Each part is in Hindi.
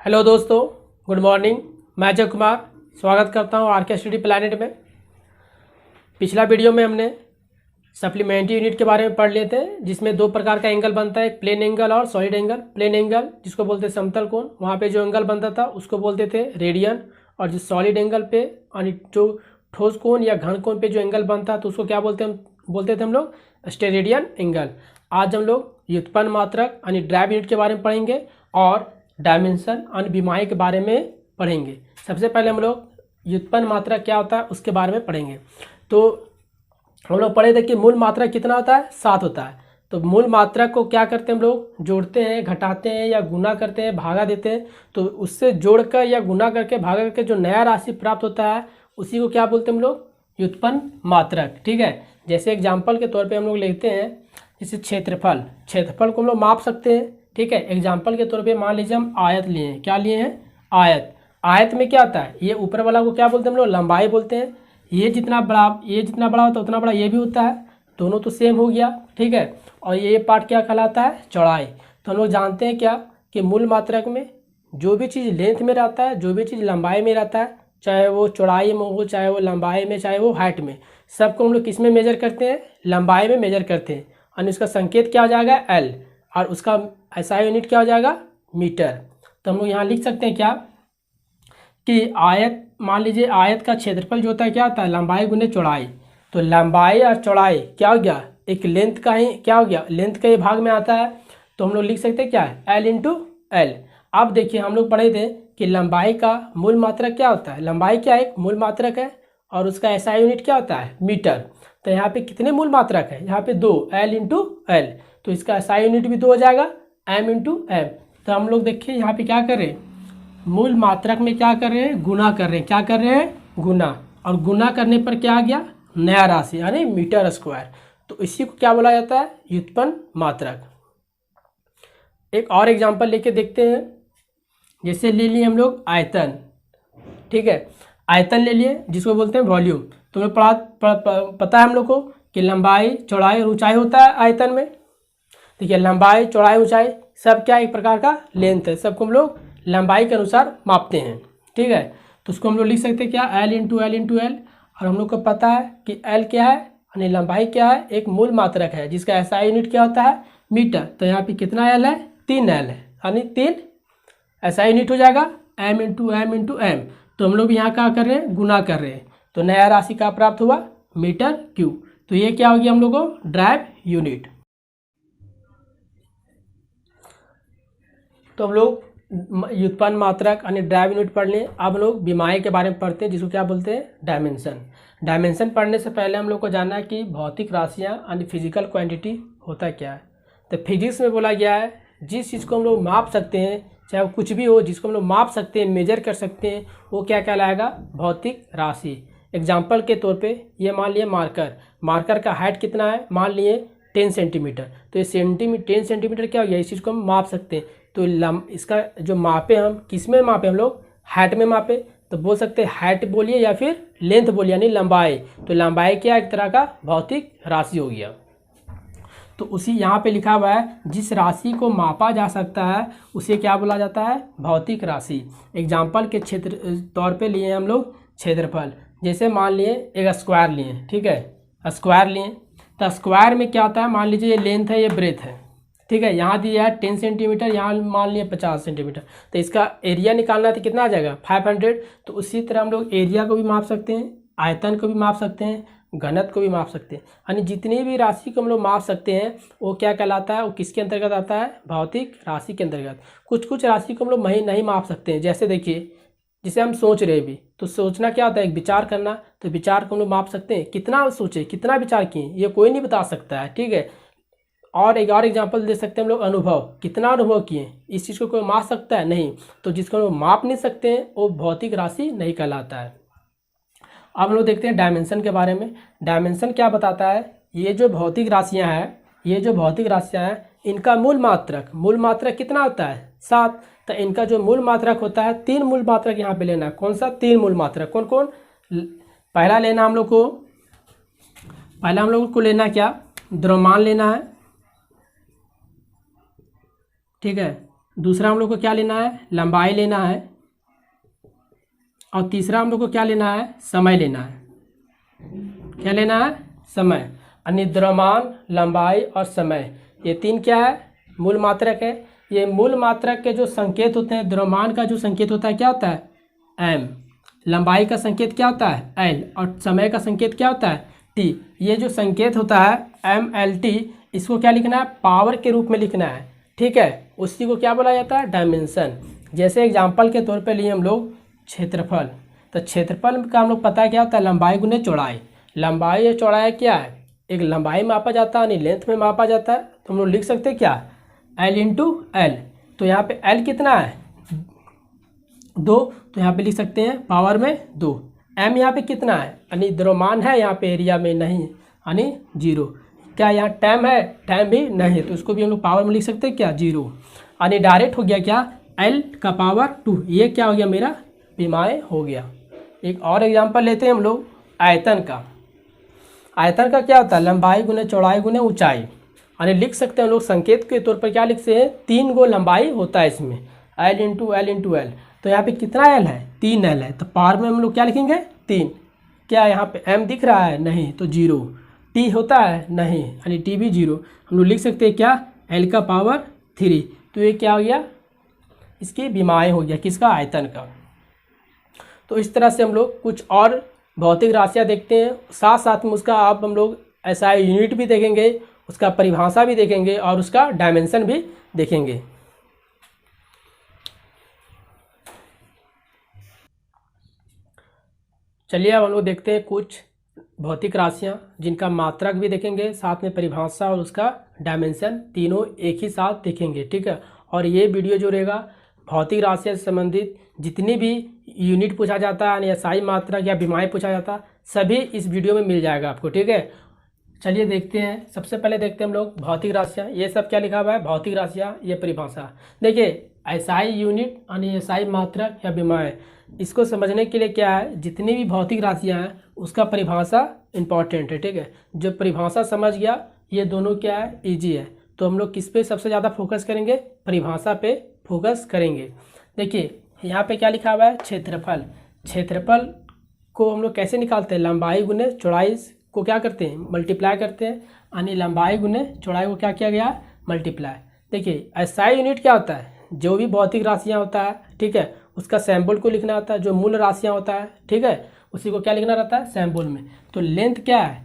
हेलो दोस्तों, गुड मॉर्निंग। मैं अजय कुमार स्वागत करता हूं आर के स्टडी प्लैनेट में। पिछला वीडियो में हमने सप्लीमेंट्री यूनिट के बारे में पढ़ लिए थे, जिसमें दो प्रकार का एंगल बनता है, एक प्लेन एंगल और सॉलिड एंगल। प्लेन एंगल जिसको बोलते हैं समतल कोण, वहाँ पे जो एंगल बनता था उसको बोलते थे रेडियन, और जो सॉलिड एंगल पे यानी जो ठोस कोण या घन कोण पे जो एंगल बनता तो उसको क्या बोलते थे हम लोग स्टेरेडियन एंगल। आज हम लोग व्युत्पन्न मात्रक यानी ड्राइव यूनिट के बारे में पढ़ेंगे और डायमेंशन यानी विमाएँ के बारे में पढ़ेंगे। सबसे पहले हम लोग व्युत्पन्न मात्रक क्या होता है उसके बारे में पढ़ेंगे। तो हम लोग पढ़े थे कि मूल मात्रक कितना होता है, 7 होता है। तो मूल मात्रक को क्या करते हैं हम लोग, जोड़ते हैं, घटाते हैं या गुना करते हैं, भागा देते हैं। तो उससे जोड़कर या गुना करके भागा करके जो नया राशि प्राप्त होता है उसी को क्या बोलते हैं हम लोग, व्युत्पन्न मात्रक। ठीक है, जैसे एग्जाम्पल के तौर पर हम लोग लेते हैं, जैसे क्षेत्रफल को हम लोग माप सकते हैं। ठीक है, एग्जाम्पल के तौर पे मान लीजिए हम आयत लिए हैं। क्या लिए हैं, आयत में क्या होता है, ये ऊपर वाला को क्या बोलते हैं हम लोग, लंबाई बोलते हैं। ये जितना बड़ा होता है उतना बड़ा ये भी होता है, दोनों तो सेम हो गया। ठीक है, और ये पार्ट क्या कहलाता है, चौड़ाई। तो हम लोग जानते हैं क्या कि मूल मात्रक में जो भी चीज़ लेंथ में रहता है, जो भी चीज़ लंबाई में रहता है, चाहे वो चौड़ाई में हो, चाहे वो लंबाई में, चाहे वो हाइट में, सबको हम लोग किस में मेजर करते हैं, लंबाई में मेजर करते हैं। और उसका संकेत क्या हो जाएगा, एल, और उसका ऐसा यूनिट क्या हो जाएगा, मीटर। तो हम लोग यहाँ लिख सकते हैं क्या कि आयत, मान लीजिए आयत का क्षेत्रफल जो होता है क्या होता है, लंबाई गुने चौड़ाई। तो लंबाई और चौड़ाई क्या हो गया, एक लेंथ का ही क्या हो गया, लेंथ के भाग में आता है। तो हम लोग लिख सकते हैं क्या है, एल इंटू एल। अब देखिए हम लोग पढ़े थे कि लंबाई का मूल मात्रक क्या होता है, लंबाई क्या एक मूल मात्रक है और उसका ऐसा यूनिट क्या होता है, मीटर। तो यहाँ पे कितने मूल मात्रक है, यहाँ पे 2, एल इंटू एल। तो इसका ऐसा यूनिट भी 2 हो जाएगा, एम इंटू एम। तो हम लोग देखिए यहाँ पे क्या कर रहे हैं, मूल मात्रक में क्या कर रहे हैं, गुना कर रहे हैं। क्या कर रहे हैं, गुना। और गुना करने पर क्या आ गया, नया राशि यानी मीटर स्क्वायर। तो इसी को क्या बोला जाता है, व्युत्पन्न मात्रक। एक और एग्जांपल लेके देखते हैं। जैसे ले लिए हम लोग आयतन। ठीक है, आयतन ले लिए जिसको बोलते हैं वॉल्यूम। तो हमें पता है हम लोग को कि लंबाई, चौड़ाई और ऊंचाई होता है आयतन में। देखिए लंबाई, चौड़ाई, ऊंचाई सब क्या एक प्रकार का लेंथ है, सबको हम लोग लंबाई के अनुसार मापते हैं। ठीक है, तो उसको हम लोग लिख सकते हैं क्या, एल इंटू एल। और हम लोग को पता है कि एल क्या है यानी लंबाई क्या है, एक मूल मात्रक है जिसका ऐसा यूनिट क्या होता है, मीटर। तो यहाँ पे कितना एल है, 3 एल है, यानी 3 ऐसा यूनिट हो जाएगा, एम इंटू एम। तो हम लोग यहाँ क्या कर रहे हैं, गुना कर रहे हैं। तो नया राशि का प्राप्त हुआ, मीटर क्यूब। तो ये क्या हो गया हम लोग को, ड्राइव यूनिट। तो हम लोग व्युत्पन्न मात्रक यानी ड्राइव यूनिट पढ़ लें। अब लोग विमाएँ के बारे में पढ़ते हैं, जिसको क्या बोलते हैं, डायमेंशन। डायमेंशन पढ़ने से पहले हम लोग को जानना है कि भौतिक राशियाँ यानी फिजिकल क्वांटिटी होता क्या है। तो फिजिक्स में बोला गया है जिस चीज़ को हम लोग माप सकते हैं, चाहे वो कुछ भी हो, जिसको हम लोग माप सकते हैं, मेजर कर सकते हैं, वो क्या कहलाएगा, भौतिक राशि। एग्जाम्पल के तौर पे ये मान लिए मार्कर का हाइट कितना है, मान लिए 10 सेंटीमीटर। तो ये 10 सेंटीमीटर क्या हो गया, इस चीज़ को हम माप सकते हैं। तो इसका जो मापे हम किस में मापे, हम लोग हाइट में मापे। तो बोल सकते हैं हाइट बोलिए या फिर लेंथ बोलिए यानी लंबाई। तो लंबाई क्या एक तरह का भौतिक राशि हो गया। तो उसी यहाँ पे लिखा हुआ है जिस राशि को मापा जा सकता है उसे क्या बोला जाता है, भौतिक राशि। एग्जाम्पल के तौर पे लिए हम लोग क्षेत्रफल। जैसे मान लिए एक स्क्वायर लिए, ठीक है, स्क्वायर लिए। तो स्क्वायर में क्या होता है, मान लीजिए ये लेंथ है, ये ब्रेथ है। ठीक है, यहाँ दिया है 10 सेंटीमीटर, यहाँ मान लिए 50 सेंटीमीटर। तो इसका एरिया निकालना है तो कितना आ जाएगा, 500। तो उसी तरह हम लोग एरिया को भी माप सकते हैं, आयतन को भी माप सकते हैं, घनत्व को भी माप सकते हैं। यानी जितनी भी राशि को हम लोग माप सकते हैं वो क्या कहलाता है, वो किसके अंतर्गत आता है, भौतिक राशि के अंतर्गत। कुछ राशि को हम लोग नहीं माप सकते हैं। जैसे देखिए, जिसे हम सोच रहे हैं भी, तो सोचना क्या होता है, एक विचार करना। तो विचार को हम लोग माप सकते हैं, कितना सोचे, कितना विचार किए, ये कोई नहीं बता सकता है। ठीक है, और एक और एग्जांपल दे सकते हैं हम लोग, अनुभव, कितना अनुभव किए, इस चीज़ को कोई माप सकता है, नहीं। तो जिसको हम लोग माप नहीं सकते हैं वो भौतिक राशि नहीं कहलाता है। अब हम लोग देखते हैं डायमेंशन के बारे में। डायमेंशन क्या बताता है, ये जो भौतिक राशियाँ हैं, इनका मूल मात्रक कितना होता है, 7। तो इनका जो मूल मात्रक होता है, 3 मूल मात्रक यहाँ पे लेना है। कौन सा, 3 मूल मात्रक, कौन कौन। पहला हम लोग को लेना क्या, द्रव्यमान लेना है। ठीक है, दूसरा हम लोग को क्या लेना है, लंबाई लेना है, और तीसरा हम लोग को क्या लेना है, समय लेना है। क्या लेना है, समय। यानी द्रव्यमान, लंबाई और समय, ये तीन क्या है, मूल मात्रक है। ये मूल मात्रक के जो संकेत होते हैं, द्रव्यमान का जो संकेत होता है क्या होता है, m, लंबाई का संकेत क्या होता है l, और समय का संकेत क्या होता है t। ये जो संकेत होता है mlt, इसको क्या लिखना है, पावर के रूप में लिखना है, ठीक है। उसी को क्या बोला जाता है, डायमेंशन। जैसे एग्जाम्पल के तौर पे लिए हम लोग क्षेत्रफल, तो क्षेत्रफल का हम लोग पता है क्या होता है, लंबाई गुने चौड़ाई। लंबाई या चौड़ाई क्या है, एक लंबाई मापा जाता है, यानी लेंथ में मापा जाता है। तो हम लोग लिख सकते हैं क्या, L इंटू एल। तो यहाँ पे L कितना है, 2, तो यहाँ पे लिख सकते हैं पावर में 2। M यहाँ पे कितना है, यानी द्रव्यमान है, यहाँ पे एरिया में नहीं, यानी 0। क्या यहाँ टाइम है, टाइम भी नहीं, तो उसको भी हम लोग पावर में लिख सकते हैं क्या, 0। यानी डायरेक्ट हो गया क्या, L का पावर 2। ये क्या हो गया, मेरा विमाएँ हो गया। एक और एग्जाम्पल लेते हैं हम लोग आयतन का। आयतन का क्या होता है, लंबाई गुने चौड़ाई गुने ऊंचाई। यानी लिख सकते हैं हम लोग संकेत के तौर पर क्या लिख सकते हैं, 3 गो लंबाई होता है इसमें, L into L into L. तो यहाँ पे कितना L है, 3 L है, तो पावर में हम लोग क्या लिखेंगे, 3। क्या यहाँ पे M दिख रहा है, नहीं, तो 0। T होता है, नहीं, यानी T भी 0। हम लोग लिख सकते हैं क्या, L का पावर 3। तो ये क्या हो गया, इसकी विमाएँ हो गया, किसका, आयतन का। तो इस तरह से हम लोग कुछ और भौतिक राशियाँ देखते हैं, साथ साथ में उसका आप हम लोग SI यूनिट भी देखेंगे, उसका परिभाषा भी देखेंगे और उसका डायमेंशन भी देखेंगे। चलिए अब हम लोग देखते हैं कुछ भौतिक राशियाँ जिनका मात्रक भी देखेंगे, साथ में परिभाषा और उसका डायमेंशन, तीनों एक ही साथ देखेंगे, ठीक है। और ये वीडियो जो रहेगा भौतिक राशियाँ से संबंधित जितनी भी यूनिट पूछा जाता है, यानी SI मात्रक या विमाएँ पूछा जाता है, सभी इस वीडियो में मिल जाएगा आपको, ठीक है। चलिए देखते हैं, सबसे पहले देखते हैं हम लोग भौतिक राशियाँ। ये सब क्या लिखा हुआ है, भौतिक राशियाँ, ये परिभाषा। देखिए SI यूनिट यानी SI मात्रक या विमाएँ, इसको समझने के लिए क्या है, जितनी भी भौतिक राशियाँ हैं उसका परिभाषा इंपॉर्टेंट है, ठीक है। जो परिभाषा समझ गया, ये दोनों क्या है, ईजी है। तो हम लोग किस पे सबसे ज़्यादा फोकस करेंगे, परिभाषा पे फोकस करेंगे। देखिए यहाँ पे क्या लिखा हुआ है, क्षेत्रफल। क्षेत्रफल को हम लोग कैसे निकालते हैं, लंबाई गुने चौड़ाई को क्या करते हैं, मल्टीप्लाई करते हैं, यानी लंबाई गुने चौड़ाई को क्या किया गया, मल्टीप्लाई। देखिए SI यूनिट क्या होता है, जो भी भौतिक राशियाँ होता है, ठीक है, उसका सैम्बल को लिखना होता है। जो मूल राशियाँ होता है, ठीक है, उसी को क्या लिखना रहता है, सैम्बल में। तो लेंथ क्या है,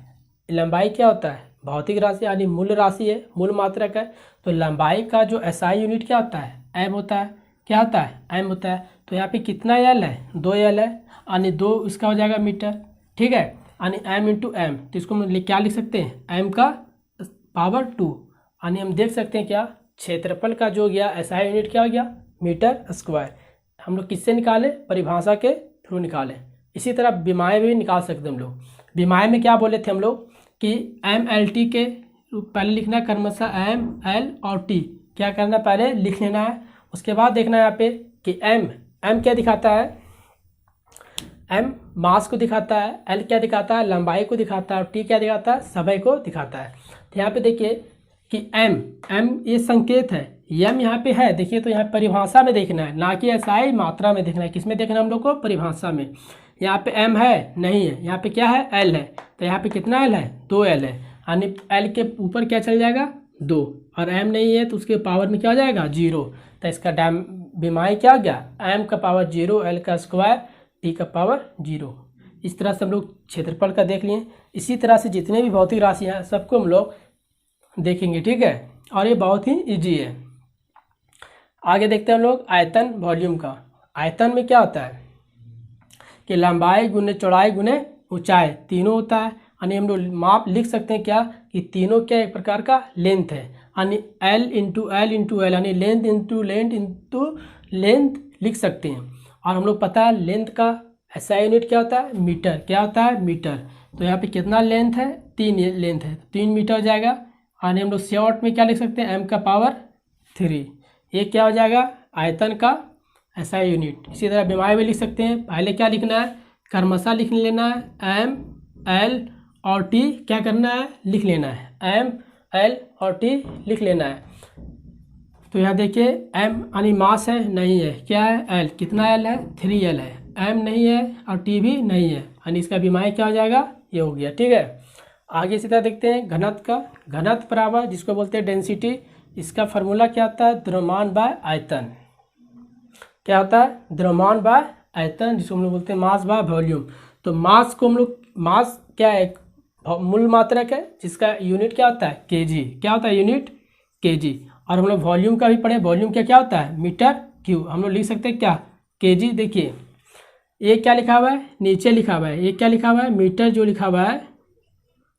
लंबाई क्या होता है, भौतिक राशि यानी मूल राशि है, मूल मात्रक है। तो लंबाई का जो SI यूनिट क्या होता है, m होता है। क्या होता है, m होता है। तो यहाँ पे कितना L है, 2 L है, यानी 2 इसका हो जाएगा मीटर, ठीक है, यानी m इंटू एम। तो इसको हम क्या लिख सकते हैं, m का पावर 2। यानी हम देख सकते हैं क्या, क्षेत्रफल का जो गया SI यूनिट क्या हो गया, मीटर स्क्वायर। हम लोग किससे निकाले, परिभाषा के थ्रू निकाले। इसी तरह विमाएँ भी निकाल सकते हैं हम लोग। विमाएँ में क्या बोले थे हम लोग कि MLT के पहले लिखना है क्रमशः M, L और T, क्या करना पहले लिख लेना है। उसके बाद देखना है यहाँ पे कि M क्या दिखाता है, M मास को दिखाता है, L क्या दिखाता है, लंबाई को दिखाता है, और T क्या दिखाता है, समय को दिखाता है। तो यहाँ पे देखिए कि M ये संकेत है, M यहाँ पे है, देखिए। तो यहाँ परिभाषा में देखना है, ना कि SI मात्रा में देखना है। किस में देखना है हम लोग को, परिभाषा में। यहाँ पे M है, नहीं है, यहाँ पे क्या है, L है। तो यहाँ पे कितना L है, 2 L है, यानी L के ऊपर क्या चल जाएगा, 2, और M नहीं है तो उसके पावर में क्या हो जाएगा, 0। तो इसका विमाएँ क्या हो गया, M का पावर 0, L का स्क्वायर, T का पावर 0। इस तरह से हम लोग क्षेत्रफल का देख लिए। इसी तरह से जितने भी भौतिक राशि हैं सबको हम लोग देखेंगे, ठीक है। और ये बहुत ही ईजी है। आगे देखते हैं हम लोग आयतन, वॉल्यूम का। आयतन में क्या होता है कि लंबाई गुने चौड़ाई गुने ऊंचाई, तीनों होता है। यानी हम लोग माप लिख सकते हैं क्या, कि तीनों क्या एक प्रकार का लेंथ है, यानी L into L into L, यानी लेंथ इंटू लेंथ लिख सकते हैं। और हम लोग पता है लेंथ का SI यूनिट क्या होता है, मीटर। क्या होता है, मीटर। तो यहाँ पे कितना लेंथ है, 3 लेंथ है, 3 मीटर हो जाएगा। यानी हम लोग शॉर्ट में क्या लिख सकते हैं, M का पावर 3। ये क्या हो जाएगा, आयतन का SI यूनिट। इसी तरह विमाएँ भी लिख सकते हैं। पहले क्या लिखना है, क्रमशः लिख लेना है, M, L और T क्या करना है, लिख लेना है, M, L और T लिख लेना है। तो यहाँ देखिए m यानी मास है नहीं है, क्या है l, कितना l है 3l है, m नहीं है और t भी नहीं है, यानी इसका विमाएँ क्या हो जाएगा, ये हो गया। ठीक है, आगे सीधा देखते हैं घनत्व का। घनत्व बराबर जिसको बोलते हैं डेंसिटी, इसका फार्मूला क्या होता है, द्रव्यमान बाय आयतन। क्या होता है, द्रव्यमान बाय आयतन, जिसको हम लोग बोलते हैं मास बाय वॉल्यूम। तो मास को हम लोग, मास क्या है, मूल मात्रक है जिसका यूनिट क्या होता है, केजी। क्या होता है यूनिट, केजी। और हम लोग वॉल्यूम का भी पढ़े, वॉल्यूम क्या होता है, मीटर क्यूब। हम लोग लिख सकते हैं क्या, केजी। देखिए ये क्या लिखा हुआ है, नीचे लिखा हुआ है, ये क्या लिखा हुआ है, मीटर जो लिखा हुआ है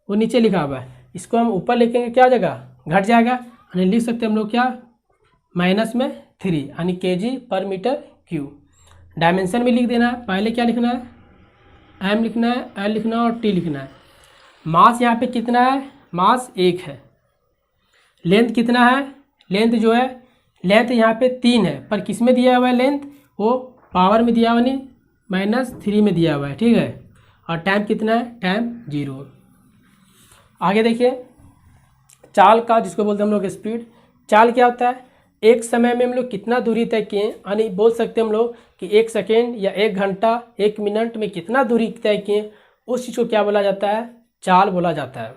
वो नीचे लिखा हुआ है, इसको हम ऊपर लिखेंगे क्या हो जाएगा, घट जाएगा, यानी लिख सकते हैं हम लोग क्या, -3 यानी केजी पर मीटर क्यूब। डायमेंशन भी लिख देना है, पहले क्या लिखना है, m लिखना है, l लिखना है और t लिखना है। मास यहाँ पे कितना है, मास 1 है। लेंथ कितना है, लेंथ जो है, लेंथ यहाँ पे 3 है, पर किस में दिया हुआ है लेंथ, वो पावर में दिया हुआ नहीं, -3 में दिया हुआ है। ठीक है, और टाइम कितना है, टाइम 0। आगे देखिए चाल का, जिसको बोलते हैं हम लोग स्पीड। चाल क्या होता है, एक समय में हम लोग कितना दूरी तय किए, यानी बोल सकते हैं हम लोग कि 1 सेकेंड या 1 घंटा 1 मिनट में कितना दूरी तय किए, उस चीज़ को क्या बोला जाता है, चाल बोला जाता है।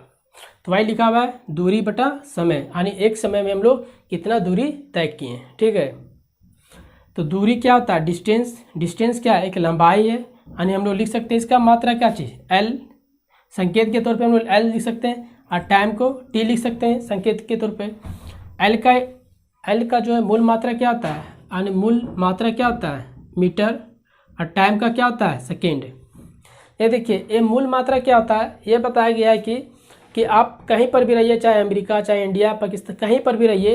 तो वही लिखा हुआ है दूरी बटा समय, यानी एक समय में हम लोग कितना दूरी तय किए। ठीक है, तो दूरी क्या होता है, डिस्टेंस। डिस्टेंस क्या है, एक लंबाई है, यानी हम लोग लिख सकते हैं इसका मात्रा क्या चीज़, एल। संकेत के तौर पे हम लोग एल लिख सकते हैं, और टाइम को टी लिख सकते हैं संकेत के तौर पे। एल का जो है मूल मात्रा क्या होता है, यानी मूल मात्रा क्या होता है, मीटर, और टाइम का क्या होता है, सेकेंड। ये देखिए ये मूल मात्रा क्या होता है, ये बताया गया है कि आप कहीं पर भी रहिए, चाहे अमेरिका, चाहे इंडिया, पाकिस्तान, कहीं पर भी रहिए,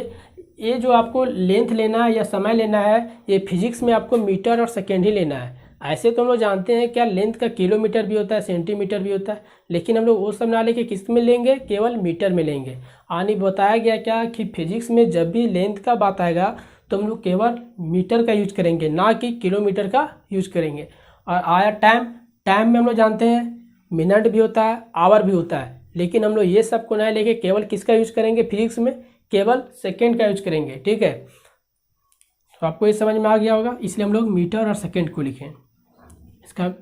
ये जो आपको लेंथ लेना है या समय लेना है, ये फिजिक्स में आपको मीटर और सेकेंड ही लेना है। ऐसे तो हम लोग जानते हैं क्या, लेंथ का किलोमीटर भी होता है, सेंटीमीटर भी होता है, लेकिन हम लोग वो सब ना लेके किस में लेंगे, केवल मीटर में लेंगे। यानी बताया गया क्या कि फिजिक्स में जब भी लेंथ का बात आएगा तो हम लोग केवल मीटर का यूज करेंगे, ना कि किलोमीटर का यूज करेंगे। और आया टाइम, टाइम में हम लोग जानते हैं मिनट भी होता है, आवर भी होता है, लेकिन हम लोग ये सब को ना लेके केवल किसका यूज करेंगे, फिजिक्स में केवल सेकेंड का यूज करेंगे। ठीक है, तो आपको ये समझ में आ गया होगा, इसलिए हम लोग मीटर और सेकेंड को लिखें। इसका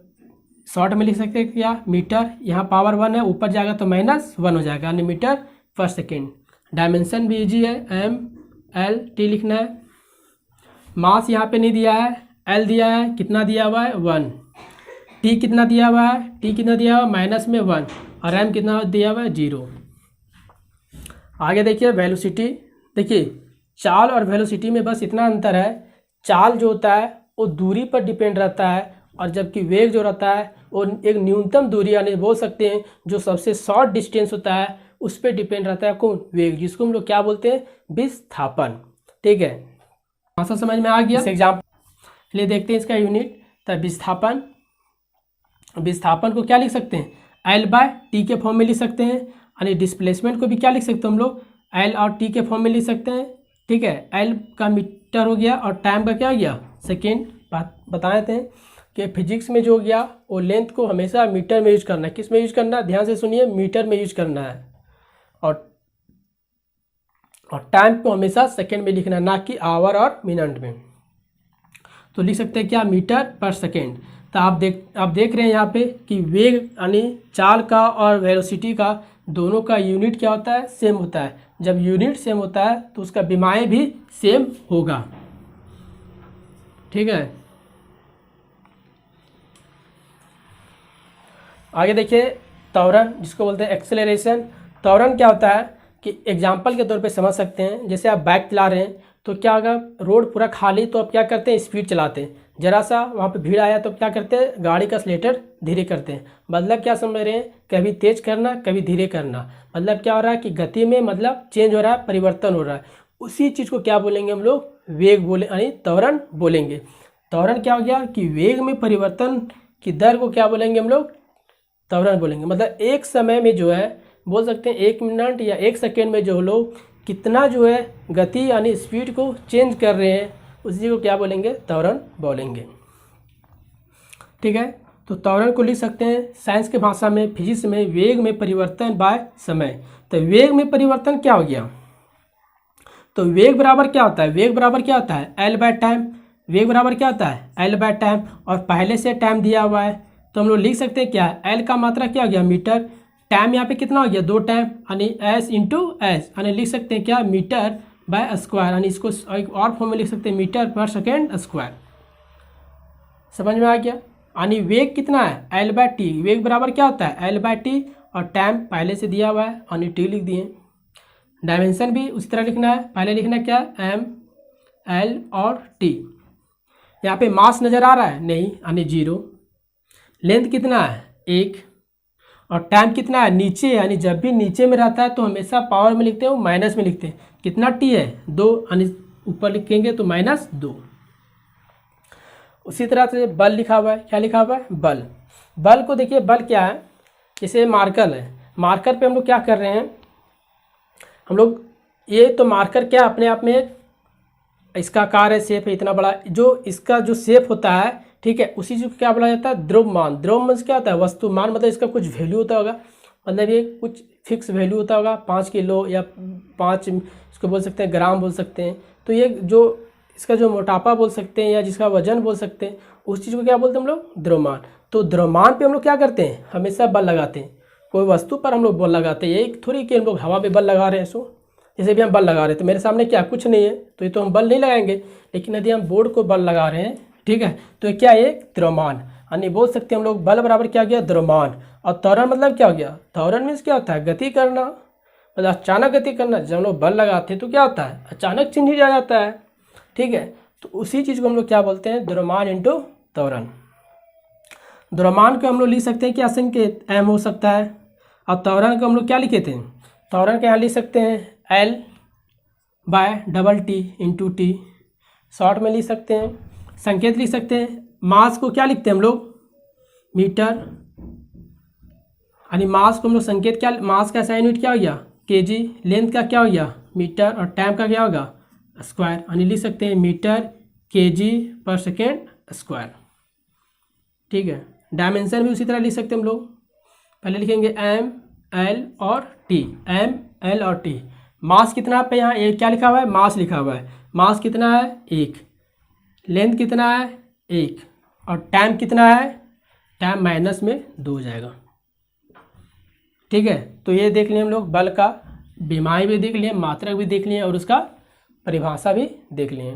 शॉर्ट में लिख सकते हैं क्या, मीटर, यहाँ पावर 1 है, ऊपर जाएगा तो -1 हो जाएगा, यानी मीटर पर सेकेंड। डायमेंशन भी इजी है, m l t लिखना है। मास यहाँ पे नहीं दिया है, l दिया है, कितना दिया हुआ है 1। t कितना दिया हुआ है, t कितना दिया हुआ है -1, और m कितना दिया हुआ है 0। आगे देखिए वेलोसिटी। देखिए चाल और वेलोसिटी में बस इतना अंतर है, चाल जो होता है वो दूरी पर डिपेंड रहता है, और जबकि वेग जो रहता है वो एक न्यूनतम दूरी, यानी बोल सकते हैं जो सबसे शॉर्ट डिस्टेंस होता है उस पर डिपेंड रहता है कौन, वेग, जिसको हम लोग क्या बोलते हैं, विस्थापन। ठीक है, भाषा समझ में आ गया। इस एग्जाम्पल लिए देखते हैं इसका यूनिट। तो विस्थापन, विस्थापन को क्या लिख सकते हैं, L/T के फॉर्म में लिख सकते हैं, यानी डिस्प्लेसमेंट को भी क्या लिख सकते हैं हम लोग, L और T के फॉर्म में लिख सकते हैं। ठीक है, L का मीटर हो गया और टाइम का क्या हो गया, सेकेंड। बताए थे कि फिजिक्स में जो हो गया वो लेंथ को हमेशा मीटर में यूज करना है। किस में यूज करना है, ध्यान से सुनिए, मीटर में यूज करना है, और टाइम को हमेशा सेकेंड में लिखना है, ना कि आवर और मिनट में। तो लिख सकते हैं क्या, मीटर पर सेकेंड। तो आप देख रहे हैं यहाँ पे कि वेग यानी चाल का और वेलोसिटी का दोनों का यूनिट क्या होता है, सेम होता है। जब यूनिट सेम होता है तो उसका विमाएँ भी सेम होगा। ठीक है, आगे देखिए त्वरण, जिसको बोलते हैं एक्सेलरेशन। त्वरण क्या होता है कि एग्जाम्पल के तौर पे समझ सकते हैं, जैसे आप बाइक चला रहे हैं तो क्या होगा, रोड पूरा खाली, तो आप क्या करते हैं, स्पीड चलाते हैं। जरा सा वहाँ पे भीड़ आया तो क्या करते हैं, गाड़ी का एक्सीलरेटर धीरे करते हैं। मतलब क्या समझ रहे हैं, कभी तेज करना कभी धीरे करना। मतलब क्या हो रहा है कि गति में मतलब चेंज हो रहा है, परिवर्तन हो रहा है। उसी चीज़ को क्या बोलेंगे हम लोग, वेग बोले, यानी त्वरण बोलेंगे। त्वरण क्या हो गया कि वेग में परिवर्तन की दर को क्या बोलेंगे हम लोग, त्वरण बोलेंगे। मतलब एक समय में जो है, बोल सकते हैं 1 मिनट या 1 सेकेंड में जो लोग कितना जो है गति यानी स्पीड को चेंज कर रहे हैं, उसी को क्या बोलेंगे, त्वरण बोलेंगे। ठीक है, तो त्वरण को लिख सकते हैं साइंस के भाषा में, फिजिक्स में, वेग में परिवर्तन बाय समय। तो वेग में परिवर्तन क्या हो गया, तो वेग बराबर क्या होता है, वेग बराबर क्या होता है, एल बाय टाइम। वेग बराबर क्या होता है, एल बाय टाइम, और पहले से टाइम दिया हुआ है तो हम लोग लिख सकते हैं क्या, एल का मात्रा क्या हो गया मीटर, टाइम यहाँ पे कितना हो गया 2 टाइम, यानी एस इंटू एस, यानी लिख सकते हैं क्या मीटर बाय स्क्वायर, यानी इसको एक और फॉर्म में लिख सकते हैं मीटर पर सेकेंड स्क्वायर। समझ में आ गया। यानी वेग कितना है, एल बाय टी, वेग बराबर क्या होता है एल बाय टी, और टाइम पहले से दिया हुआ है यानी टी लिख दिए। डायमेंशन भी उसी तरह लिखना है, पहले लिखना है क्या एम एल और टी। यहाँ पे मास नज़र आ रहा है नहीं, यानी 0। लेंथ कितना है 1, और टाइम कितना है नीचे, यानी जब भी नीचे में रहता है तो हमेशा पावर में लिखते हैं, वो माइनस में लिखते हैं। कितना टी है 2, यानी ऊपर लिखेंगे तो -2। उसी तरह से बल लिखा हुआ है, क्या लिखा हुआ है बल। बल को देखिए, बल क्या है, जैसे मार्कर है, मार्कर पे हम लोग क्या कर रहे हैं, हम लोग ये तो मार्कर क्या अपने आप में इसका आकार है, शेप है इतना बड़ा, जो इसका जो शेप होता है ठीक है, उसी चीज़ को क्या बोला जाता है द्रव्यमान। द्रव्यमान क्या होता है वस्तुमान, मतलब इसका कुछ वैल्यू होता होगा, मतलब ये कुछ फिक्स वैल्यू होता होगा, 5 किलो या 5 इसको बोल सकते हैं ग्राम बोल सकते हैं। तो ये जो इसका जो मोटापा बोल सकते हैं या जिसका वजन बोल सकते हैं, उस चीज़ को क्या बोलते हैं हम लोग द्रव्यमान। तो द्रव्यमान पे हम लोग क्या करते हैं, हमेशा बल लगाते हैं। कोई वस्तु पर हम लोग बल लगाते हैं, ये थोड़ी कि हम लोग हवा पे बल लगा रहे हैं। सो जैसे भी हम बल लगा रहे हैं तो मेरे सामने क्या कुछ नहीं है, तो ये तो हम बल नहीं लगाएंगे, लेकिन यदि हम बोर्ड को बल लगा रहे हैं ठीक है, तो ये क्या है द्रव्यमान, यानी बोल सकते हैं हम लोग बल बराबर क्या गया द्रव्यमान। और त्वरण मतलब क्या हो गया, त्वरण मीन्स क्या होता है गति करना, मतलब अचानक गति करना। जब हम लोग बल लगाते हैं तो क्या होता है अचानक चिन्ह आ जाता है ठीक है, तो उसी चीज़ को हम लोग क्या बोलते हैं द्रव्यमान इंटू त्वरण। द्रव्यमान को हम लोग लिख सकते हैं क्या संकेत एम हो सकता है, और त्वरण को हम लोग क्या लिखे थे, त्वरण के यहाँ लिख सकते हैं L by double T into T, short में लिख सकते हैं। संकेत लिख सकते हैं, मास को क्या लिखते हैं हम लोग मीटर, यानी मास को हम लोग संकेत क्या, मास का SI यूनिट क्या हो गया केजी, लेंथ का क्या हो गया मीटर, और टाइम का क्या होगा स्क्वायर, यानी लिख सकते हैं मीटर केजी पर सेकेंड स्क्वायर। ठीक है, डायमेंशन भी उसी तरह लिख सकते हैं हम लोग, पहले लिखेंगे एम एल और टी, एम एल और टी। मास कितना पे यहाँ एक क्या लिखा हुआ है मास लिखा हुआ है, मास कितना है 1, लेंथ कितना है 1, और टाइम कितना है, टाइम -2 हो जाएगा। ठीक है, तो ये देख लिए हम लोग बल का बीमारी भी देख लिए, मात्रक भी देख लिए, और उसका परिभाषा भी देख लिए।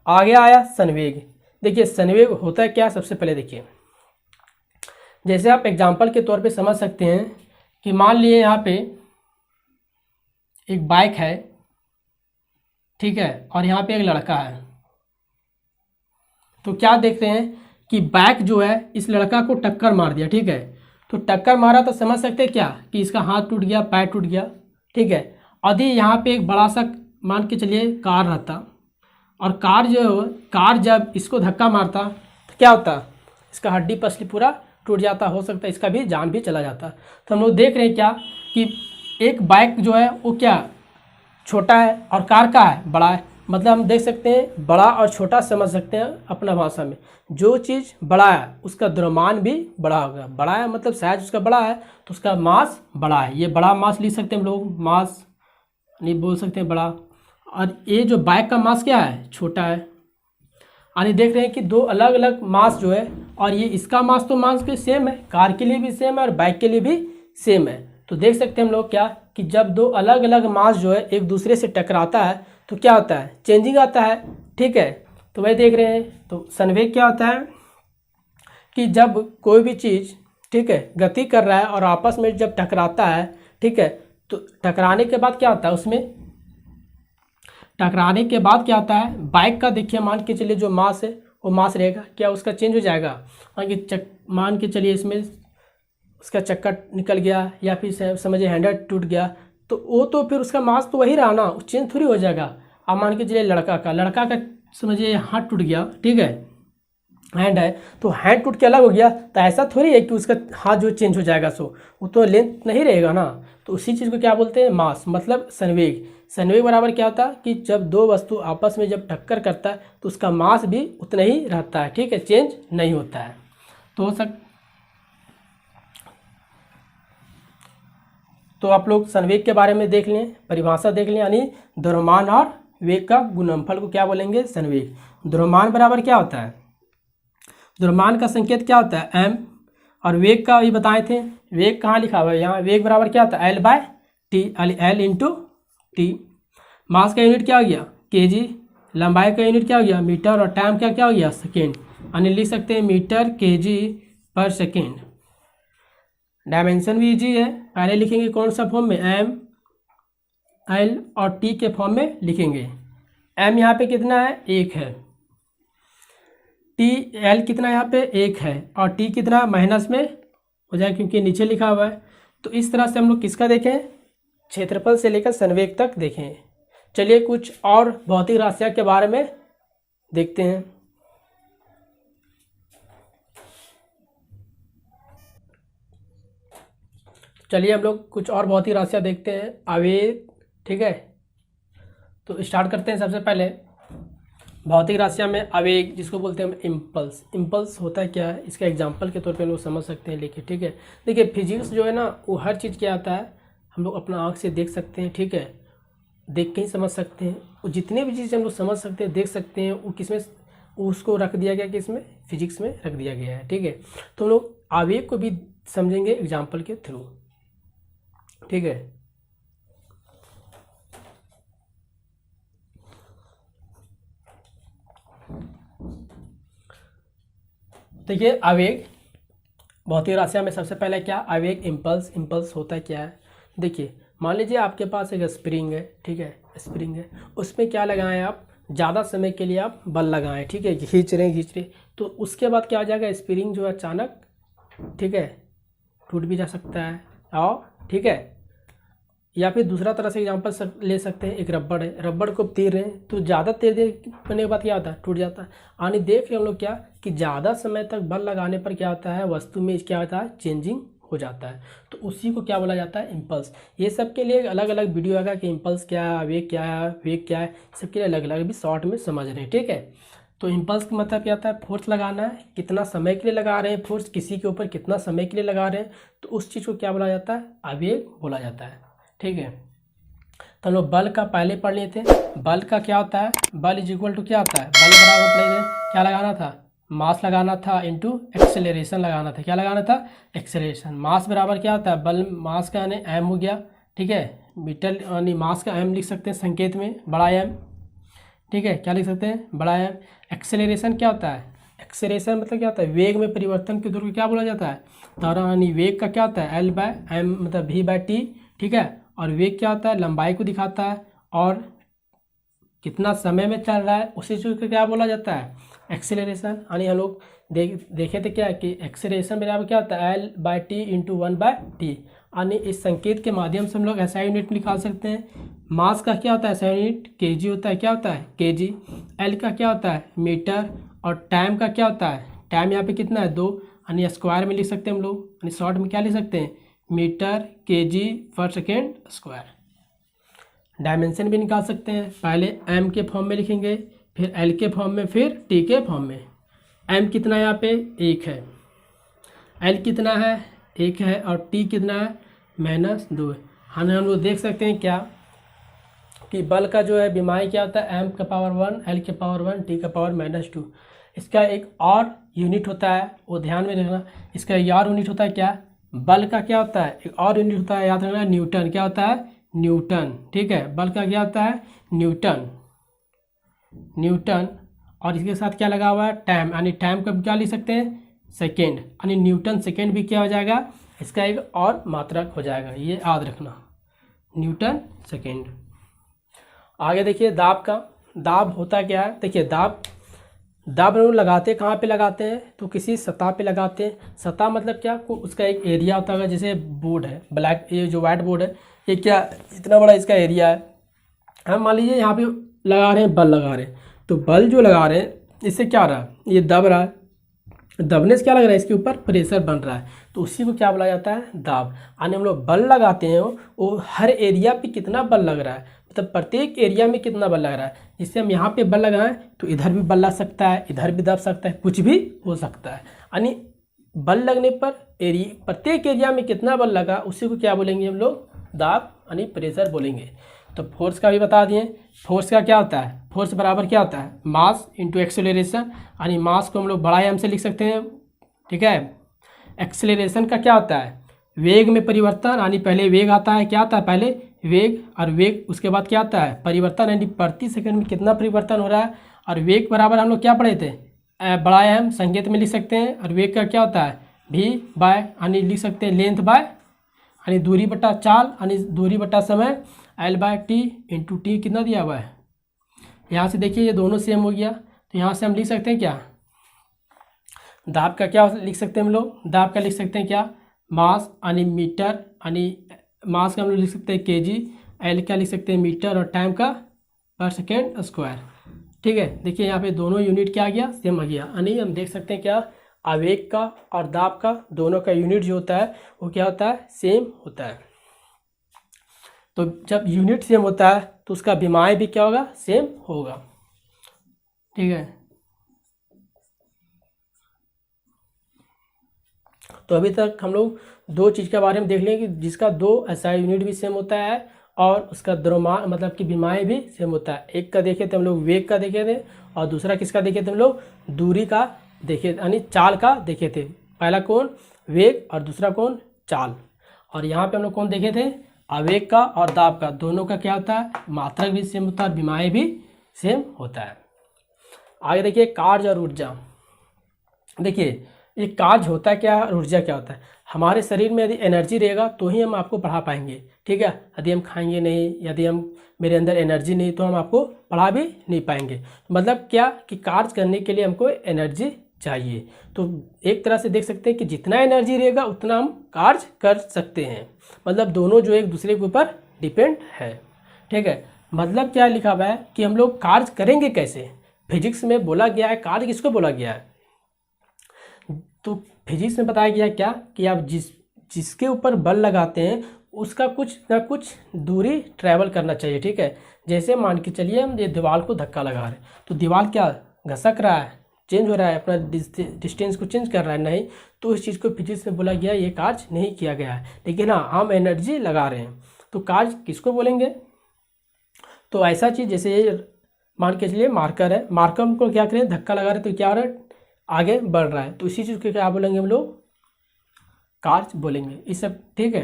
आगे आया संवेग। देखिए संवेग होता है क्या, सबसे पहले देखिए जैसे आप एग्जाम्पल के तौर पे समझ सकते हैं कि मान लिए यहाँ पे एक बाइक है ठीक है, और यहाँ पे एक लड़का है, तो क्या देख रहे हैं कि बाइक जो है इस लड़का को टक्कर मार दिया। ठीक है, तो टक्कर मारा तो समझ सकते हैं क्या कि इसका हाथ टूट गया, पैर टूट गया। ठीक है, यदि यहाँ पे एक बड़ा सा मान के चलिए कार रहता, और कार जब इसको धक्का मारता तो क्या होता, इसका हड्डी पसली पूरा टूट जाता, हो सकता है इसका भी जान भी चला जाता। तो हम लोग देख रहे हैं क्या कि एक बाइक जो है वो क्या छोटा है और कार का है बड़ा है, मतलब हम देख सकते हैं बड़ा और छोटा समझ सकते हैं अपना भाषा में। जो चीज़ बड़ा है उसका द्रव्यमान भी बड़ा होगा, बड़ा है मतलब साइज उसका बड़ा है तो उसका मास बड़ा है, ये बड़ा मास लिख सकते हैं हम लोग, मास नहीं बोल सकते हैं बड़ा। और ये जो बाइक का मास क्या है छोटा है, यानी देख रहे हैं कि दो अलग अलग मास जो है, और ये इसका मास तो मास भी सेम है, कार के लिए भी सेम है और बाइक के लिए भी सेम है। तो देख सकते हैं हम लोग क्या कि जब दो अलग अलग मास जो है एक दूसरे से टकराता है तो क्या होता है चेंजिंग आता है। ठीक है, तो वही देख रहे हैं। तो संवेग क्या होता है कि जब कोई भी चीज़ ठीक है गति कर रहा है और आपस में जब टकराता है, ठीक है, तो टकराने के बाद क्या होता है, उसमें टकराने के बाद क्या होता है, बाइक का देखिए मान के चलिए जो मास है वो मास रहेगा, क्या उसका चेंज हो जाएगा, मान के चलिए इसमें उसका चक्का निकल गया या फिर समझिए हैंडल टूट गया, तो वो तो फिर उसका मास तो वही रहा ना, चेंज थोड़ी हो जाएगा। अब मान के चलिए लड़का का समझिए हाथ टूट गया, ठीक है, हैंड है तो हैंड टूट के अलग हो गया, तो ऐसा थोड़ी है कि उसका हाथ जो चेंज हो जाएगा, सो वो तो लेंथ नहीं रहेगा ना। तो उसी चीज़ को क्या बोलते हैं मास, मतलब संवेग। संवेग बराबर क्या होता है कि जब दो वस्तु आपस में जब टक्कर करता है तो उसका मास भी उतना ही रहता है, ठीक है, चेंज नहीं होता है। तो आप लोग संवेग के बारे में देख लें, परिभाषा देख लें, यानी द्रव्यमान और वेग का गुणनफल को क्या बोलेंगे, संवेग। द्रव्यमान बराबर क्या होता है, द्रव्यमान का संकेत क्या होता है, एम, और वेग का ये बताए थे, वेग कहाँ लिखा हुआ है यहाँ, वेग बराबर क्या होता है, L by T, L into T. Mass का यूनिट क्या हो गया, केजी, लंबाई का यूनिट क्या हो गया, मीटर, और टाइम क्या हो गया, सेकेंड, यानी लिख सकते हैं मीटर केजी पर सेकेंड। डायमेंशन भी इजी है, पहले लिखेंगे कौन सा फॉर्म में, एम, एल और टी के फॉर्म में लिखेंगे। एम यहाँ पे कितना है, 1 है, टी, एल कितना यहाँ पे 1 है, और टी कितना माइनस में हो जाए क्योंकि नीचे लिखा हुआ है। तो इस तरह से हम लोग किसका देखें, क्षेत्रफल से लेकर संवेग तक देखें। चलिए कुछ और भौतिक राशियों के बारे में देखते हैं। चलिए हम लोग कुछ और भौतिक राशियाँ देखते हैं, आवेग, ठीक है। तो स्टार्ट करते हैं। सबसे पहले भौतिक राशियाँ में आवेग, जिसको बोलते हैं हम इम्पल्स। इम्पल्स होता है क्या है, इसका एग्जांपल के तौर पे लोग समझ सकते हैं, लेकिन ठीक है। देखिए फिजिक्स जो है ना, वो हर चीज़ क्या आता है, हम लोग अपना आँख से देख सकते हैं, ठीक है, देख के ही समझ सकते हैं। वो जितने भी चीज़ें हम लोग समझ सकते हैं, देख सकते हैं, वो किसमें, उसको रख दिया गया, किसमें, फिजिक्स में रख दिया गया है, ठीक है। तो हम लोग आवेग को भी समझेंगे एग्जाम्पल के थ्रू, ठीक है। देखिए आवेग भौतिक राशियाँ में सबसे पहले क्या, आवेग इम्पल्स। इम्पल्स होता है क्या है, देखिए मान लीजिए आपके पास एक स्प्रिंग है, ठीक है, स्प्रिंग है, उसमें क्या लगाएं आप, ज़्यादा समय के लिए आप बल लगाएं, ठीक है, खींच रहे, तो उसके बाद क्या हो जाएगा, स्प्रिंग जो है अचानक, ठीक है, टूट भी जा सकता है, और ठीक है। या फिर दूसरा तरह से एग्जांपल ले सकते हैं, एक रबड़ है, रबड़ को तीर रहे हैं, तो ज़्यादा तीर करने के बाद क्या होता है, टूट जाता है। यानी देख रहे हम लोग क्या, कि ज़्यादा समय तक बल लगाने पर क्या होता है, वस्तु में क्या होता है, चेंजिंग हो जाता है। तो उसी को क्या बोला जाता है, इम्पल्स। ये सब के लिए अलग अलग वीडियो आएगा कि इम्पल्स क्या है, आवेग क्या है, वेग क्या है, सबके लिए अलग अलग अभी शॉर्ट में समझ रहे हैं, ठीक है। तो इम्पल्स का मतलब क्या होता है, फोर्स लगाना है, कितना समय के लिए लगा रहे हैं फोर्स, किसी के ऊपर कितना समय के लिए लगा रहे हैं, तो उस चीज़ को क्या बोला जाता है, आवेग बोला जाता है, ठीक है। तो हम लोग बल का पहले पढ़ लिए थे। बल का क्या होता है, बल इज इक्वल टू क्या होता है, बल बराबर पढ़े थे, क्या लगाना था, मास लगाना था इंटू एक्सेलरेशन लगाना था, क्या लगाना था, एक्सेलरेशन। मास बराबर क्या होता है, बल, मास का यानी एम हो गया, ठीक है, मीटर यानी मास का एम लिख सकते हैं संकेत में, बड़ा एम, ठीक है, क्या लिख सकते हैं, बड़ा एम। एक्सेलरेशन क्या होता है, एक्सेलरेशन मतलब क्या होता है, वेग में परिवर्तन के दौर को क्या बोला जाता है, त्वरण, यानी वेग का क्या होता है, एल बाय एम मतलब वी बाय टी, ठीक है। और वेग क्या होता है, लंबाई को दिखाता है, और कितना समय में चल रहा है, उसी चीज़ को क्या बोला जाता है, एक्सेलरेशन। यानी हम लोग देखे थे क्या कि एक्सेलरेशन बराबर क्या होता है, L by T into 1/t। यानी इस संकेत के माध्यम से हम लोग ऐसा यूनिट निकाल सकते हैं। मास का क्या होता है, ऐसा यूनिट केजी होता है, क्या होता है, केजी। एल का क्या होता है, मीटर, और टाइम का क्या होता है, टाइम यहाँ पे कितना है, 2, यानी स्क्वायर में लिख सकते हैं हम लोग, यानी शॉर्ट में क्या लिख सकते हैं, मीटर केजी पर सेकेंड स्क्वायर। डायमेंशन भी निकाल सकते हैं, पहले एम के फॉर्म में लिखेंगे, फिर एल के फॉर्म में, फिर टी के फॉर्म में। एम कितना है यहाँ पे, 1 है, एल कितना है, 1 है, और टी कितना है, -2 है। हम लोग देख सकते हैं क्या कि बल का जो है विमाई क्या होता है, एम का पावर 1, एल के पावर 1, टी का पावर -2। इसका एक और यूनिट होता है, वो ध्यान में रखना, इसका एक और यूनिट होता है क्या, बल का क्या होता है, एक और यूनिट होता है, याद रखना, न्यूटन। क्या होता है, न्यूटन, ठीक है। बल का क्या होता है, न्यूटन, न्यूटन। और इसके साथ क्या लगा हुआ है, टाइम, यानी टाइम का क्या लिख सकते हैं, सेकेंड, यानी न्यूटन सेकेंड भी क्या हो जाएगा, इसका एक और मात्रक हो जाएगा, ये याद रखना, न्यूटन सेकेंड। आगे देखिए दाब का, दाब होता क्या है, देखिए दाब लोग लगाते कहाँ पे लगाते हैं, तो किसी सतह पे लगाते हैं। सतह मतलब क्या, उसका एक एरिया होता है, जैसे बोर्ड है ब्लैक, ये जो वाइट बोर्ड है, ये क्या इतना बड़ा इसका एरिया है। हम मान लीजिए यहाँ पे लगा रहे हैं, बल लगा रहे हैं, तो बल जो लगा रहे हैं इससे क्या हो रहा है, ये दब रहा है, दबने से क्या लग रहा है, इसके ऊपर प्रेशर बन रहा है, तो उसी को क्या बोला जाता है, दाब। यानी हम लोग बल लगाते हैं, वो हर एरिया पे कितना बल लग रहा है, मतलब प्रत्येक एरिया में कितना बल लग रहा है। जिससे हम यहाँ पे बल लगाएं तो इधर भी बल लग सकता है, इधर भी दब सकता है, कुछ भी हो सकता है। यानी बल लगने पर प्रत्येक एरिया में कितना बल लगा, उसी को क्या बोलेंगे हम लोग, दाब यानी प्रेशर बोलेंगे। तो फोर्स का भी बता दिए। फोर्स का क्या होता है, फोर्स बराबर क्या होता है, मास इंटू एक्सेलरेशन, यानी मास को हम लोग बड़ा एम से लिख सकते हैं, ठीक है। एक्सेलरेशन का क्या होता है, वेग में परिवर्तन, यानी पहले वेग आता है, क्या आता है पहले वेग, और वेग उसके बाद क्या आता है परिवर्तन, यानी प्रति सेकंड में कितना परिवर्तन हो रहा है। और वेग बराबर हम लोग क्या पढ़े थे, बड़ा एम संकेत में लिख सकते हैं। और वेग का क्या होता है भी बाय, यानी लिख सकते हैं लेंथ बाय, यानी दूरी बटा चाल, यानी दूरी बटा समय, L by T into T कितना दिया हुआ है। यहाँ से देखिए ये दोनों सेम हो गया, तो यहाँ से हम लिख सकते हैं क्या, दाब का क्या लिख सकते हैं हम लोग, दाब का लिख सकते हैं क्या, मास यानी मीटर, यानी मास का हम लोग लिख सकते हैं केजी, एल का लिख सकते हैं मीटर, और टाइम का पर सेकेंड स्क्वायर, ठीक है। देखिए यहाँ पे दोनों यूनिट क्या आ गया, सेम आ गया, यानी हम देख सकते हैं क्या, आवेग का और दाब का दोनों का यूनिट जो होता है वो क्या होता है, सेम होता है। तो जब यूनिट सेम होता है तो उसका विमाएँ भी क्या होगा, सेम होगा, ठीक है। तो अभी तक हम लोग दो चीज़ के बारे में देख लें कि जिसका दो एसआई यूनिट भी सेम होता है और उसका द्रव्यमान मतलब कि विमाएँ भी सेम होता है। एक का देखे थे हम लोग वेग का देखे थे, और दूसरा किसका देखे थे हम लोग, दूरी का देखे, यानी चाल का देखे थे। पहला कौन, वेग, और दूसरा कौन, चाल। और यहाँ पे हम लोग कौन देखे थे, आवेग का और दाब का, दोनों का क्या होता है, मात्रक भी सेम होता है और विमाएँ भी सेम होता है। आगे देखिए कार्य और ऊर्जा। देखिए ये कार्य होता है क्या, ऊर्जा क्या होता है। हमारे शरीर में यदि एनर्जी रहेगा तो ही हम आपको पढ़ा पाएंगे, ठीक है। यदि हम खाएंगे नहीं, यदि हम मेरे अंदर एनर्जी नहीं, तो हम आपको पढ़ा भी नहीं पाएंगे। मतलब क्या कि कार्य करने के लिए हमको एनर्जी चाहिए। तो एक तरह से देख सकते हैं कि जितना एनर्जी रहेगा उतना हम कार्य कर सकते हैं। मतलब दोनों जो एक दूसरे के ऊपर डिपेंड है, ठीक है। मतलब क्या लिखा हुआ है कि हम लोग कार्य करेंगे कैसे। फिजिक्स में बोला गया है कार्य किसको बोला गया है, तो फिजिक्स में बताया गया क्या कि आप जिसके ऊपर बल लगाते हैं उसका कुछ ना कुछ दूरी ट्रैवल करना चाहिए, ठीक है। जैसे मान के चलिए हम ये दीवार को धक्का लगा रहे हैं, तो दीवार क्या घसक रहा है, चेंज हो रहा है, अपना डिस्टेंस को चेंज कर रहा है, नहीं। तो इस चीज़ को फिजिक्स में बोला गया ये कार्य नहीं किया गया है। लेकिन हाँ हम एनर्जी लगा रहे हैं, तो कार्य किसको बोलेंगे। तो ऐसा चीज़ जैसे ये मान के चलिए मार्कर है, मार्कर को क्या करें, धक्का लगा रहे तो क्या हो रहा है, आगे बढ़ रहा है, तो इसी चीज़ को क्या बोलेंगे हम लोग, कार्य बोलेंगे, इस सब, ठीक है।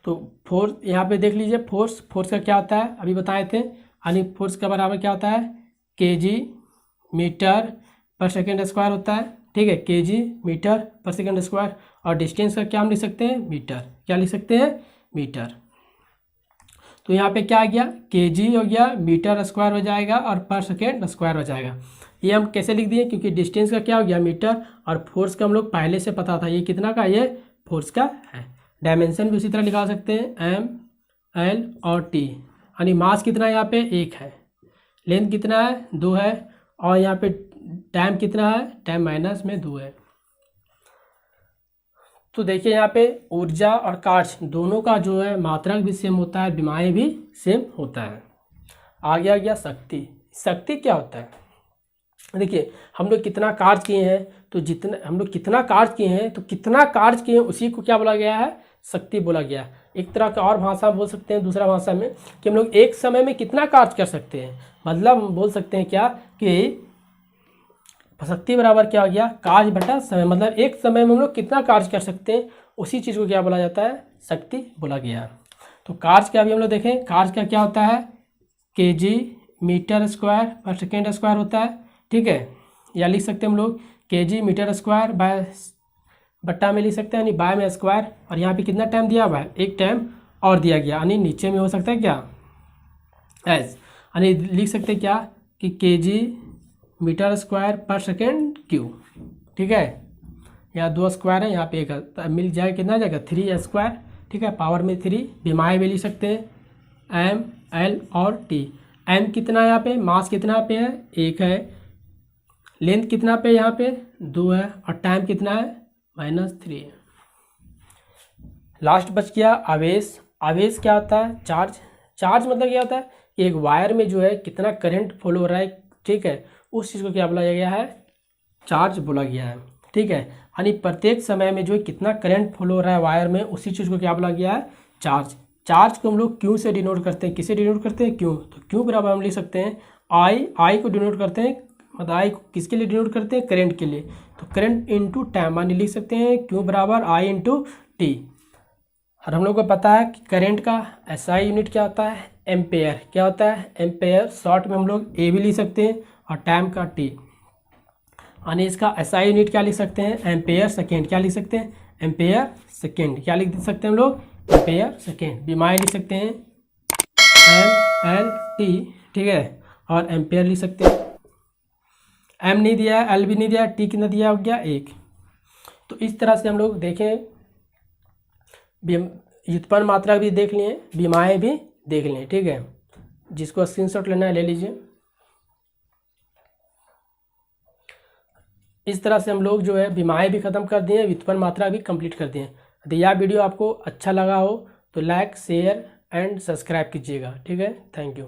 तो फोर्स यहाँ पे देख लीजिए, फोर्स का क्या होता है अभी बताए थे, यानी फोर्स का बराबर क्या होता है, केजी मीटर पर सेकेंड स्क्वायर होता है, ठीक है। केजी मीटर पर सेकेंड स्क्वायर, और डिस्टेंस का क्या हम लिख सकते हैं, मीटर, क्या लिख सकते हैं, मीटर। तो यहाँ पे क्या आ गया, केजी हो गया, मीटर स्क्वायर हो जाएगा, और पर सेकेंड स्क्वायर हो जाएगा। ये हम कैसे लिख दिए, क्योंकि डिस्टेंस का क्या हो गया मीटर, और फोर्स का हम लोग पहले से पता था ये कितना का, ये फोर्स का है। डायमेंशन भी उसी तरह निकाल सकते हैं, एम एल और टी, यानी मास कितना है यहाँ पे 1 है, लेंथ कितना है 2 है, और यहाँ पे टाइम कितना है, टाइम माइनस में 2 है। तो देखिए यहाँ पे ऊर्जा और कार्य दोनों का जो है मात्रक भी सेम होता है, विमाएँ भी सेम होता है। आगे आ गया शक्ति। शक्ति क्या होता है, देखिए हम लोग कितना कार्य किए हैं, तो जितना हम लोग कितना कार्य किए हैं, तो कितना कार्य किए हैं उसी को क्या बोला गया है, शक्ति बोला गया है। एक तरह का और भाषा बोल सकते हैं दूसरा भाषा में कि हम लोग एक समय में कितना कार्य कर सकते हैं। मतलब हम बोल सकते हैं क्या कि शक्ति बराबर क्या हो गया, कार्य बटा समय, मतलब एक समय में हम लोग कितना कार्य कर सकते हैं, उसी चीज़ को क्या बोला जाता है, शक्ति बोला गया। तो कार्य का भी हम लोग देखें, कार्य का क्या होता है, केजी मीटर स्क्वायर पर सेकेंड स्क्वायर होता है, ठीक है। या लिख सकते हैं हम लोग केजी मीटर स्क्वायर बाय बट्टा में लिख सकते हैं, यानी बाय में स्क्वायर, और यहाँ पे कितना टाइम दिया हुआ है, एक टाइम और दिया गया, यानी नीचे में हो सकता है क्या एस, यानी लिख सकते हैं क्या कि केजी मीटर स्क्वायर पर सेकेंड क्यू, ठीक है। यहाँ 2 स्क्वायर है, यहाँ पे एक मिल जाएगा, कितना जाएगा 3 स्क्वायर, ठीक है, पावर में 3। विमाएँ भी लिख सकते हैं एम एल और टी। एम कितना है यहाँ पे, मास कितना पे है 1 है, लेंथ कितना पे यहाँ पे 2 है, और टाइम कितना है -3 है। लास्ट बच गया आवेश। आवेश क्या होता है, चार्ज। चार्ज मतलब क्या होता है कि एक वायर में जो है कितना करंट फ्लो हो रहा है, ठीक है, उस चीज़ को क्या बोला गया है, चार्ज बोला गया है, ठीक है। यानी प्रत्येक समय में जो कितना करंट फ्लो हो रहा है वायर में, उसी चीज़ को क्या बोला गया है, चार्ज। चार्ज को हम लोग क्यू से डिनोट करते हैं। किसे डिनोट करते हैं? क्यू। तो क्यू बराबर हम लिख सकते हैं आई को डिनोट करते हैं, मतलब आई को किसके लिए डिनोट करते हैं? करंट के लिए। तो करंट इंटू टाइम मानी लिख सकते हैं क्यू बराबर आई इंटू टी। और हम लोग को पता है कि करंट का एसआई यूनिट क्या होता है? एम्पेयर। क्या होता है? एम्पेयर। शॉर्ट में हम लोग ए भी लिख सकते हैं और टाइम का टी। यानी इसका एसआई यूनिट क्या लिख सकते हैं? Ampere second. क्या लिख सकते हैं? Ampere second. क्या लिख सकते हैं हम लोग? Ampere second. बीमाई लिख सकते हैं एम एल टी, ठीक है, और एम्पेयर लिख सकते हैं। एम नहीं दिया है, एल भी नहीं दिया है, टी कितना दिया हो गया? 1। तो इस तरह से हम लोग देखें, व्युत्पन्न मात्रा भी देख लिए, बीमाएँ भी देख लें, ठीक है। जिसको स्क्रीनशॉट लेना है ले लीजिए। इस तरह से हम लोग जो है बीमाएँ भी ख़त्म कर दिए, व्युत्पन्न मात्रा भी कंप्लीट कर दिए। यदि यह वीडियो आपको अच्छा लगा हो तो लाइक, शेयर एंड सब्सक्राइब कीजिएगा, ठीक है। Thank you.